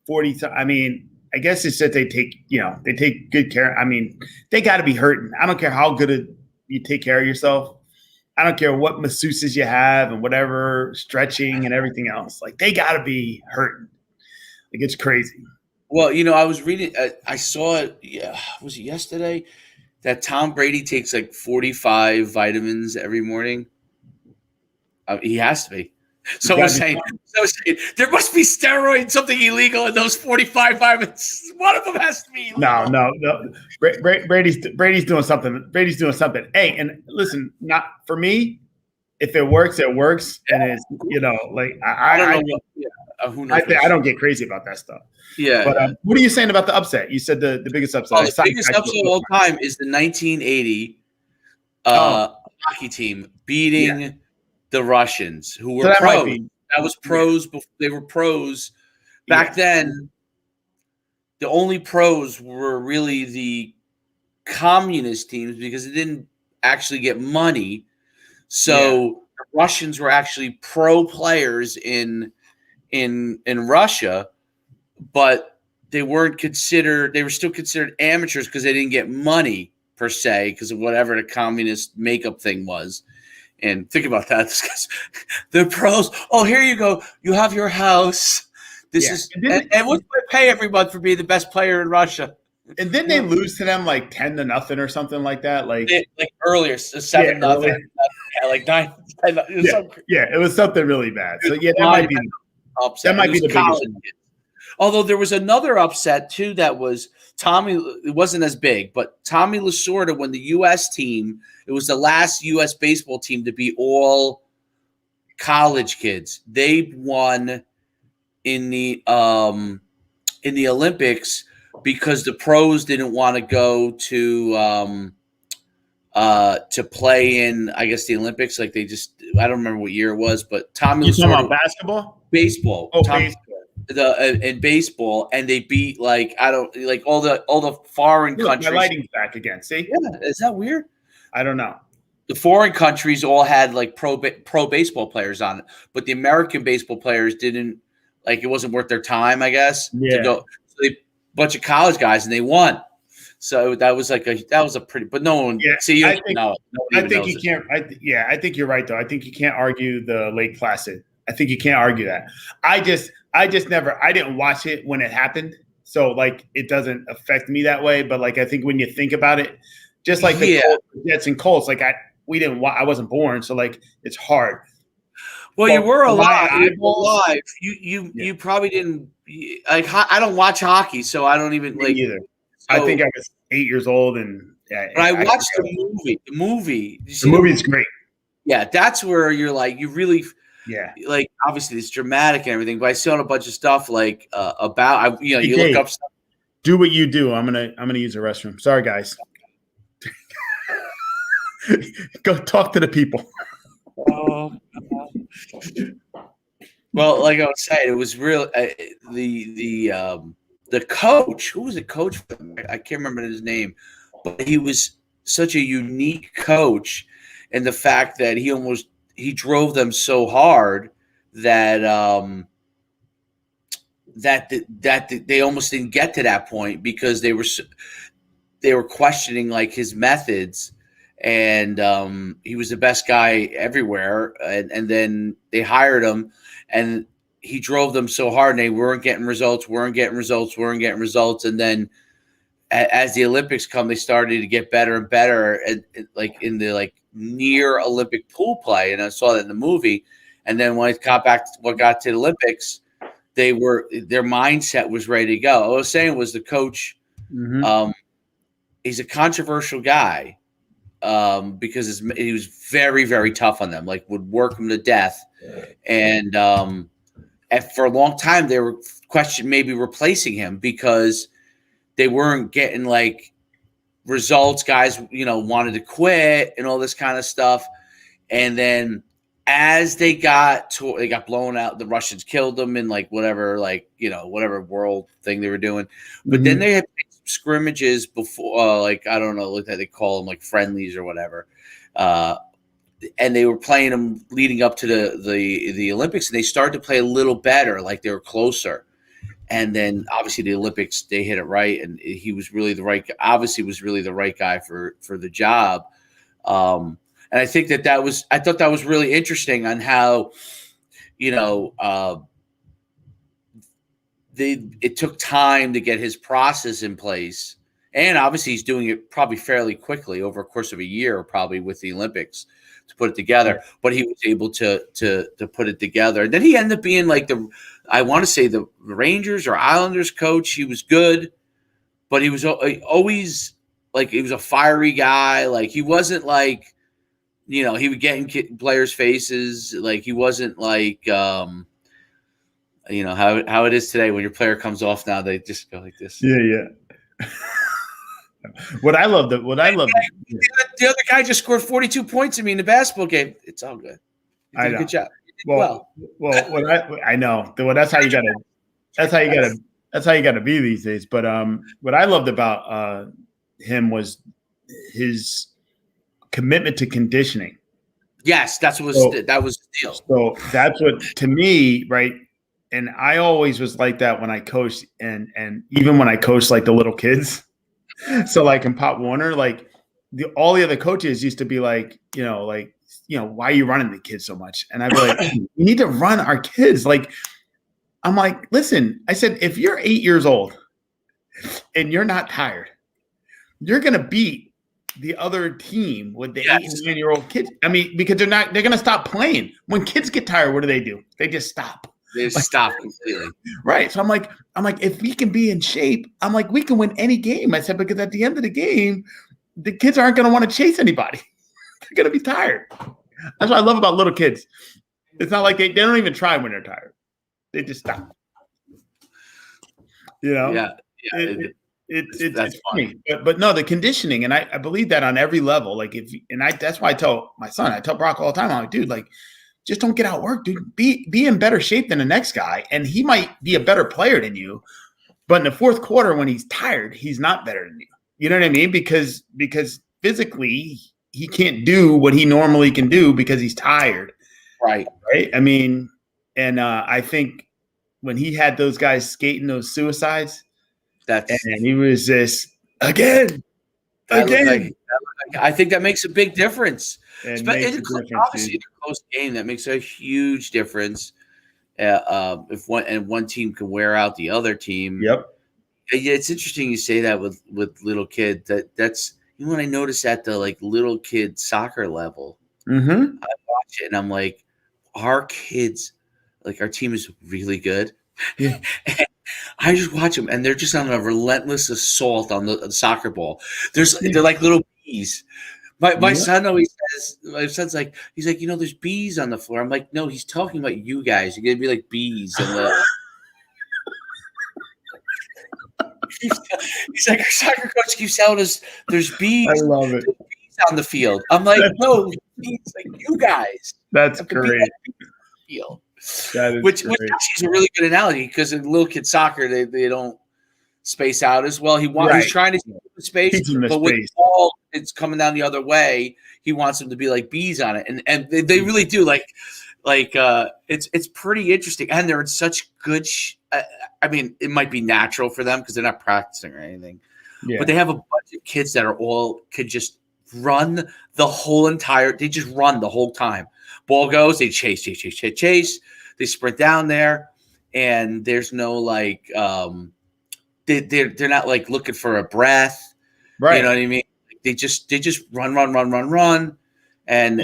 40. I mean, I guess it's that they take good care. I mean, they got to be hurting. I don't care how good you take care of yourself. I don't care what masseuses you have and whatever stretching and everything else. Like, they got to be hurting. Like, it's crazy. Well, I was reading. I saw it. Yeah, was it yesterday? That Tom Brady takes like 45 vitamins every morning. He has to be. Someone's saying there must be steroids, something illegal in those 45 vitamins. One of them has to be illegal. No. Brady's doing something. Brady's doing something. Hey, and listen, not for me. If it works, it works. And it's like I don't know. Who knows? I don't get crazy about that stuff. Yeah. But what are you saying about the upset? You said the biggest upset. The biggest upset of all time is the 1980 hockey team beating the Russians, who were pros. That was pros. They were pros back then. The only pros were really the communist teams because it didn't actually get money. So the Russians were actually pro players in Russia, but they weren't considered. They were still considered amateurs because they didn't get money per se because of whatever the communist makeup thing was. And think about that. The pros. Oh, here you go. You have your house. This is and what do I pay every month for being the best player in Russia? And didn't they lose to them like 10-0 or something like that? Like earlier, 7-0, like 9. It was something really bad. So that might be upset. That might be the biggest. Although there was another upset too that was Tommy. It wasn't as big, but Tommy Lasorda, when the U.S. team, it was the last U.S. baseball team to be all college kids. They won in the Olympics because the pros didn't want to go to play in, I guess, the Olympics. Like I don't remember what year it was, but Tommy Lasorda. You talking about basketball? Baseball. Baseball. In baseball, and they beat all the foreign countries. My lighting's back again. See? Yeah, is that weird? I don't know. The foreign countries all had like pro baseball players on it, but the American baseball players didn't. Like, it wasn't worth their time, I guess. Yeah. To go. So they bunch of college guys, and they won. So that was a pretty. But no one. Yeah. I think you can't. I think you're right though. I think you can't argue the Lake Placid I think you can't argue that. I just I didn't watch it when it happened. So like it doesn't affect me that way. But like I think when you think about it, just like the Jets and Colts, like I wasn't born, so like it's hard. Well, you were alive. You probably didn't like. I don't watch hockey, so I don't even like. Either. So, I think I was 8 years old, and but I watched the movie. The movie. The movie's great. Yeah, that's where you're like, you really. Yeah. Like obviously it's dramatic and everything, but I saw a bunch of stuff like about you look up stuff. Do what you do. I'm gonna use the restroom. Sorry, guys. Go talk to the people. Well, like I was saying, it was real. The coach, who was the coach? I can't remember his name, but he was such a unique coach, and the fact that he drove them so hard that that they almost didn't get to that point because they were questioning like his methods, and he was the best guy everywhere, and then they hired him, and he drove them so hard, and they weren't getting results, and then as the Olympics come, they started to get better and better, and like in the like near Olympic pool play, and I saw that in the movie. And then when it got to the Olympics, their mindset was ready to go. All I was saying was the coach, he's a controversial guy because he was very, very tough on them, like would work them to death. And for a long time, they were questioning maybe replacing him because they weren't getting like results. Guys, wanted to quit and all this kind of stuff. And then as they got blown out, the Russians killed them in like whatever, whatever world thing they were doing. But then they had scrimmages before, like, I don't know what they call them, like friendlies or whatever. And they were playing them leading up to the Olympics, and they started to play a little better, like they were closer. And then obviously the Olympics, they hit it right, and he was really the right guy for the job. And I think I thought that was really interesting on how, it took time to get his process in place. And obviously he's doing it probably fairly quickly over a course of a year, probably with the Olympics to put it together. But he was able to put it together. And then he ended up being like I want to say the Rangers or Islanders coach. He was good, but he was always like, he was a fiery guy. Like he wasn't like, he would get in players' faces. Like he wasn't like, how it is today when your player comes off now, they just go like this. Yeah. The other guy just scored 42 points in the basketball game. It's all good. You did a good job. Well, I know. Well, that's how you gotta be these days. But what I loved about him was his commitment to conditioning. Yes, that was the deal. So that's what, to me, right? And I always was like that when I coached, and even when I coached like the little kids. So like in Pop Warner, like all the other coaches used to be like, why are you running the kids so much? And I'd be like, we need to run our kids. Like, I'm like, listen, I said, if you're 8 years old and you're not tired, you're going to beat the other team with the 8 and 9-year-old kids. I mean, because they're going to stop playing. When kids get tired, what do? They just stop. They just stop completely. Right. So I'm like, if we can be in shape, I'm like, we can win any game. I said, because at the end of the game, the kids aren't going to want to chase anybody. They're going to be tired. That's what I love about little kids. It's not like they don't even try when they're tired. They just stop. Yeah. It's funny. But no, the conditioning, and I believe that on every level. Like that's why I tell my son, I tell Brock all the time, I'm like, dude, like, just don't get outworked, dude. Be in better shape than the next guy, and he might be a better player than you. But in the fourth quarter, when he's tired, he's not better than you. You know what I mean? Because physically, he can't do what he normally can do because he's tired. Right. I mean, and I think when he had those guys skating those suicides, and he was just again, I think that makes a big difference. It makes a difference, obviously, dude. in a close game, that makes a huge difference. If one team can wear out the other team. Yep. Yeah, it's interesting you say that with little kid. That's when I notice at the like little kid soccer level. Mm-hmm. I watch it and I'm like, our kids, like our team is really good. Yeah. I just watch them, and they're just on a relentless assault on the soccer ball. They're like little bees. My son always says, my son's like, he's like, there's bees on the floor. I'm like, no, he's talking about you guys. You're gonna be like bees. And he's like, our soccer coach keeps telling us there's bees. I love it. There's bees on the field. I'm like, no, bees like you guys. That's great. Field. Which actually is a really good analogy because in little kid soccer they don't space out as well. He's trying to keep the space, but with the ball it's coming down the other way, he wants them to be like bees on it, and they really do like it's pretty interesting, and they're in such good. I mean, it might be natural for them because they're not practicing or anything, but they have a bunch of kids that could just run the whole entire. They just run the whole time. Ball goes, they chase. They sprint down there, and there's no like they're not like looking for a breath, right? You know what I mean? They just run, and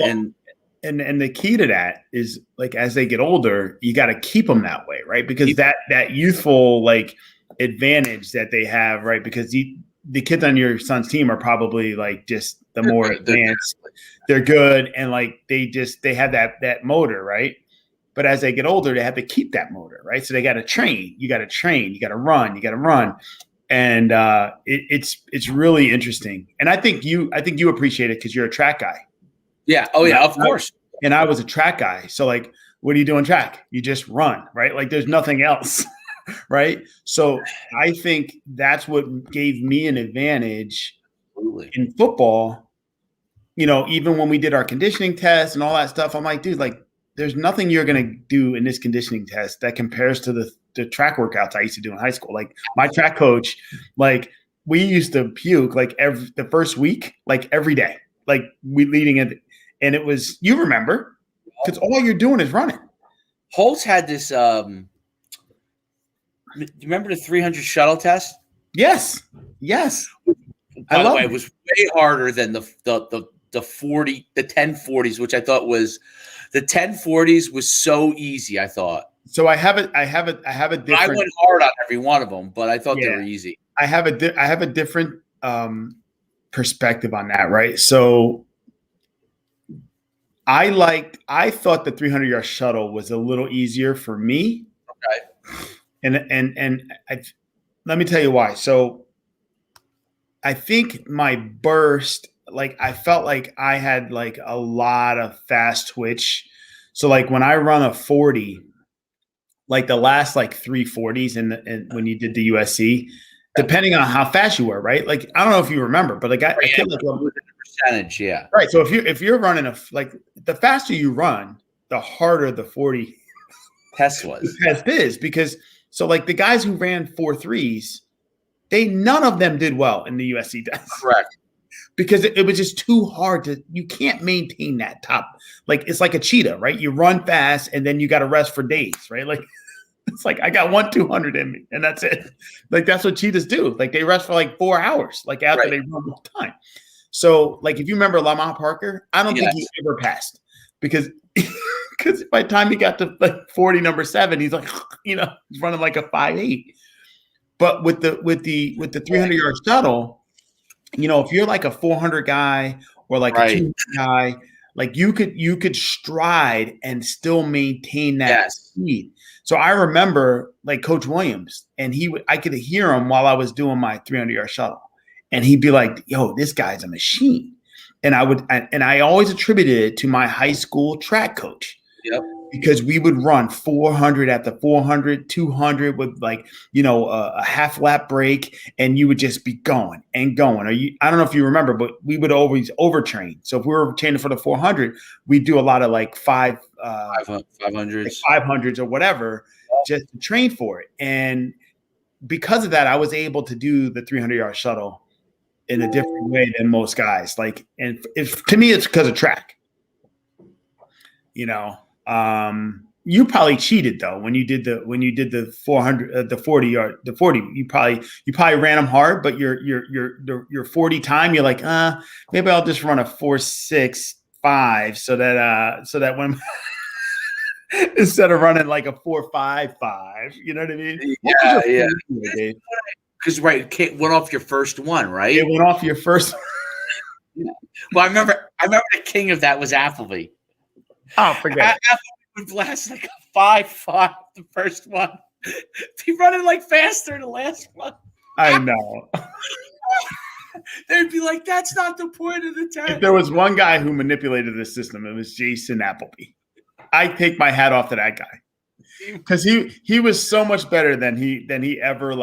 the key to that is like as they get older, you got to keep them that way, right? Because that youthful like advantage that they have, right? Because the kids on your son's team are probably like just the more advanced. They're good, and like they have that motor, right? But as they get older, they have to keep that motor, right? So they got to train. You got to train. You got to run. And it's really interesting. And I think you appreciate it because you're a track guy. Yeah. Oh yeah. Of course. And I was a track guy. So like, what do you do in track? You just run, right? Like there's nothing else, right? So I think that's what gave me an advantage in football. Even when we did our conditioning test and all that stuff, I'm like, dude, like there's nothing you're going to do in this conditioning test that compares to the track workouts I used to do in high school. Like my track coach, like we used to puke like the first week, like every day, like we leading it. And it was, you remember, because all you're doing is running. Holtz had this, you remember the 300 shuttle test? Yes. By the way, it was way harder than the 1040s, which I thought was the 1040s was so easy. I thought. So I have a different. I went hard on every one of them, but I thought they were easy. I have a different perspective on that, right? So I thought the 300-yard shuttle was a little easier for me. Okay. And let me tell you why. So I think my burst, like I felt like I had like a lot of fast twitch. So like when I run a 40, like the last like 340s and when you did the USC, depending on how fast you were, right? Like I don't know if you remember, but like I feel like percentage, yeah. Right. So if you're running like the faster you run, the harder the 40 test was. Test is because so like the guys who ran 4.3s, none of them did well in the USC test. Correct. Because it was just too hard you can't maintain that top. Like it's like a cheetah, right? You run fast and then you got to rest for days, right? Like it's like I got 200 in me and that's it. Like that's what cheetahs do. Like they rest for like 4 hours, like after they run all the time. So like if you remember Lamont Parker, I don't think he ever passed because by the time he got to like 40 number 7, he's like, he's running like a 5.8. But with the 300-yard shuttle, if you're like a 400 guy or like a 200 guy, like you could stride and still maintain that speed. So I remember like Coach Williams, and I could hear him while I was doing my 300-yard shuttle, and he'd be like, "Yo, this guy's a machine." And I always attributed it to my high school track coach. Yep. Because we would run 400 at the 400, 200 with like, a half lap break, and you would just be going and going. I don't know if you remember, but we would always overtrain. So if we were training for the 400, we'd do a lot of like 500s, like 500s or whatever, just to train for it. And because of that, I was able to do the 300-yard shuttle in a different way than most guys. Like, and if to me, it's because of track. You know, you probably cheated though when you did the 400, the 40 the 40. You probably ran them hard, but your 40 time, you're like, maybe I'll just run a 4.65 so that when instead of running like a 4.55, you know what I mean? Yeah. Because it went off your first one, right? It went off your first. Yeah. Well, I remember the king of that was Appleby. Oh, forget it. Appleby would blast like a 5.5 the first one. He running like faster the last one. I know. They'd be like, "That's not the point of the test." If there was one guy who manipulated the system, it was Jason Appleby. I take my hat off to that guy because he was so much better than he ever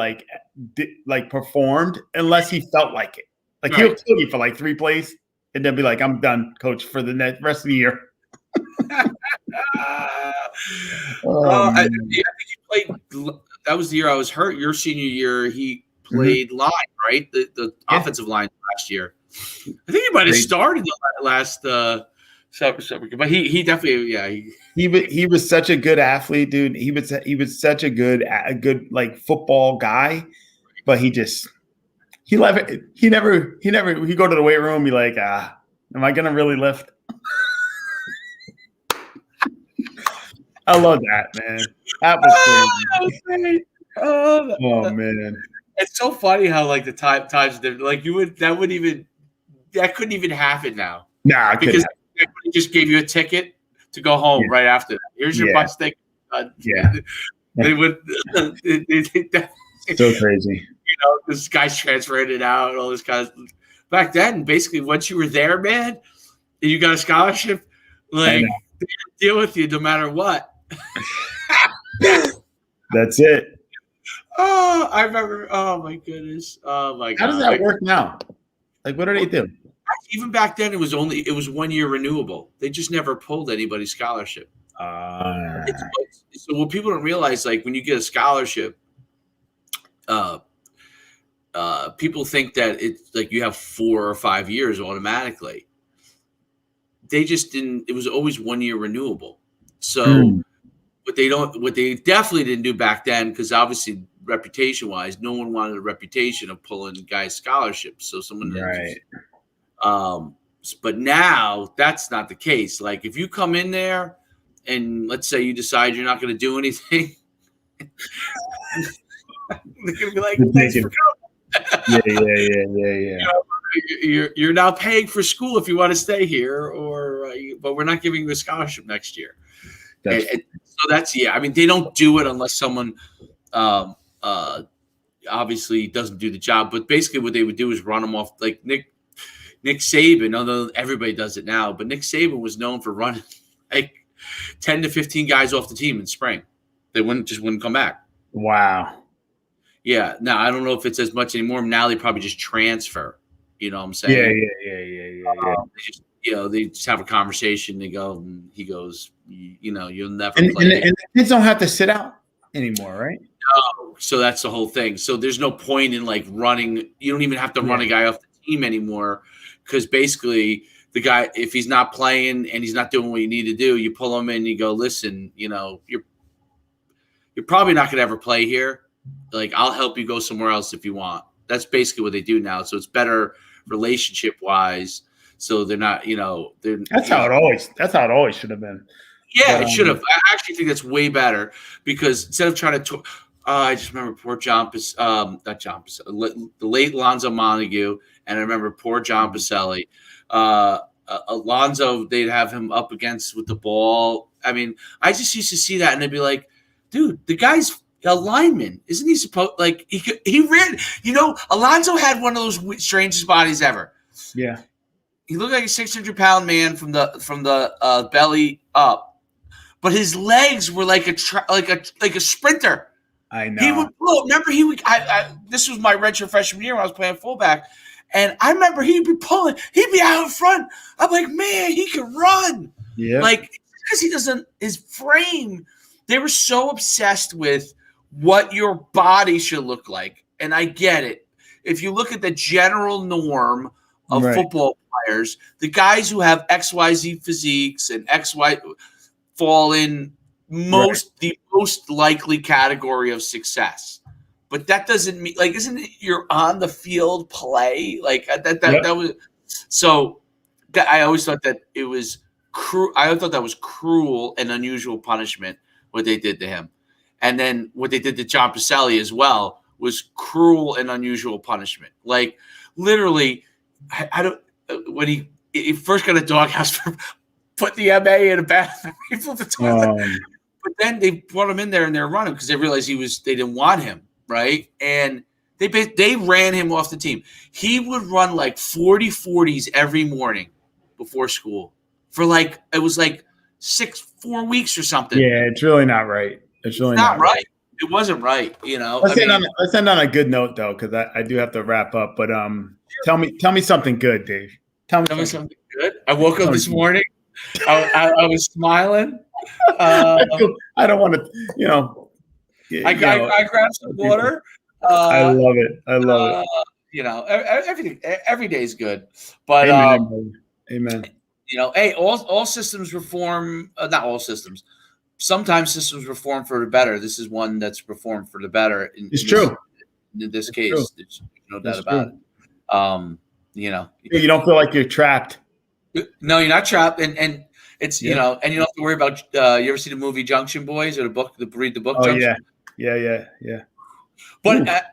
performed unless he felt like it. Like He'll kill you for like 3 plays and then be like, "I'm done, coach, for the rest of the year." I think he played. That was the year I was hurt. Your senior year, he played line, right? The offensive line last year. I think he might have started the last summer, but he definitely he was such a good athlete, dude. He was such a good like football guy, but he never he'd go to the weight room and be like, am I gonna really lift? I love that, man. That was crazy. Oh man. It's so funny how like the times like that couldn't even happen now. Nah, because they just gave you a ticket to go home right after that. Here's your bus ticket. They would. So crazy. You know, this guy's transferring it out. All this guys. Back then, basically, once you were there, man, and you got a scholarship, like they deal with you no matter what. That's it. Oh, I remember. Oh my goodness. Oh my God. How does that work now? Like, what do they do? Even back then, it was 1 year renewable. They just never pulled anybody's scholarship. So what people don't realize, like when you get a scholarship, people think that it's like you have 4 or 5 years automatically. They just didn't. It was always 1 year renewable. So what they definitely didn't do back then, because obviously reputation wise, no one wanted a reputation of pulling guys' scholarships. So someone but now that's not the case. Like if you come in there and let's say you decide you're not going to do anything, they're going to be like, thanks for coming. Yeah. You know, you're now paying for school if you want to stay here, but we're not giving you a scholarship next year. So that's I mean, they don't do it unless someone obviously doesn't do the job. But basically, what they would do is run them off. Like Nick Saban, although everybody does it now, but Nick Saban was known for running like 10 to 15 guys off the team in spring. They wouldn't come back. Wow. Yeah. Now I don't know if it's as much anymore. Now they probably just transfer. You know what I'm saying? Yeah. They just have a conversation. They go, and he goes, you'll never play. And the kids don't have to sit out anymore, right? No. So that's the whole thing. So there's no point in like running. You don't even have to run a guy off the team anymore, because basically the guy, if he's not playing and he's not doing what you need to do, you pull him in and you go, listen, you're probably not going to ever play here. Like, I'll help you go somewhere else if you want. That's basically what they do now. So it's better relationship wise. So they're not, that's how it always should have been. Yeah, it should have. I actually think that's way better, because instead of trying to, I just remember poor the late Lonzo Montague, and I remember poor John Pacelli. Alonzo, they'd have him up against with the ball. I mean, I just used to see that, and they'd be like, dude, the guy's a lineman. Isn't he supposed, like, he ran, Alonzo had one of those strangest bodies ever. Yeah. He looked like a 600-pound man from the belly up, but his legs were like a sprinter. I know. He would pull. Remember, this was my redshirt freshman year when I was playing fullback, and I remember he'd be pulling. He'd be out in front. I'm like, man, he can run. Yeah. Like, because he doesn't. His frame. They were so obsessed with what your body should look like, and I get it. if you look at the general norm of Right. football players, the guys who have XYZ physiques and XY fall in the most likely category of success. But that doesn't mean, like, isn't it your on the field play? Like that was so. I always thought that it was cruel. I thought that was cruel and unusual punishment what they did to him, and then what they did to John Pacelli as well was cruel and unusual punishment. Like literally, I don't when he first got a doghouse for put the MA in a bathroom. But then they brought him in there and they're running because they realized they didn't want him, right? And they ran him off the team. He would run like 40-40s every morning before school for it was like 4 weeks or something. Yeah, it's really not right. It's really not right. It wasn't right, you know. Let's end on a good note though, because I do have to wrap up. But tell me something good, Dave. Tell me something good. I woke up this morning. I was smiling. I don't want to, you know. I grabbed some water. I love it. I love it. You know, every day is good. But Amen. You know, hey, all systems reform. Not all systems. Sometimes systems reform for the better. This is one that's reformed for the better. It's true. In this case, there's no doubt about it. You know, you don't feel like you're trapped. No, you're not trapped, and it's you know, and you don't have to worry about. You ever see the movie Junction Boys or the book? Read the book. Oh Junction? Yeah. But I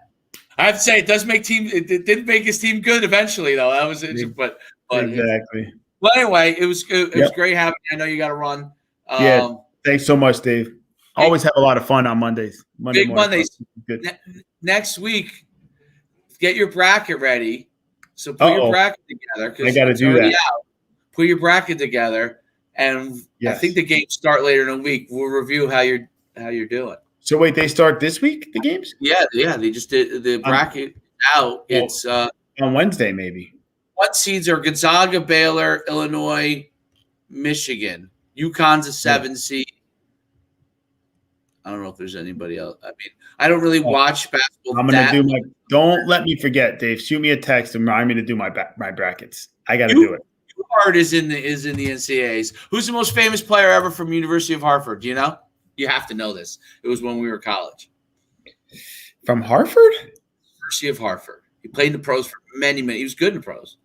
have to say, it does make team. It did make his team good eventually, though. That was it. But exactly. Well, anyway, it was great having you. I know you got to run. Thanks so much, Dave. Always have a lot of fun on Mondays. Big Mondays. Good. Next week, get your bracket ready. So put your bracket together. I got to do that. Put your bracket together, and I think the games start later in the week. We'll review how you're doing. So wait, they start this week, the games? Yeah. They just did the bracket out. It's on Wednesday, maybe. What seeds are Gonzaga, Baylor, Illinois, Michigan? UConn's a 7 seed. I don't know if there's anybody else. I mean, I don't really watch basketball. I'm gonna do Don't let me forget, Dave. Shoot me a text and remind me to do my brackets. I got to do it. Hartford is in the NCAAs. Who's the most famous player ever from University of Hartford? Do you know? You have to know this. It was when we were in college. From Hartford? University of Hartford. He played in the pros for many. He was good in the pros.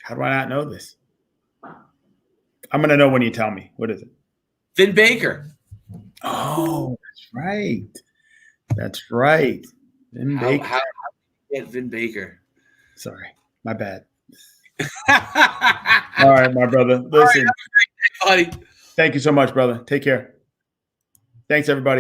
How do I not know this? I'm going to know when you tell me. What is it? Vin Baker. Oh, that's right. That's right. Vin Baker. How did you get Vin Baker? Sorry. My bad. All right, my brother. Listen. All right, have a great day, buddy. Thank you so much, brother. Take care. Thanks, everybody.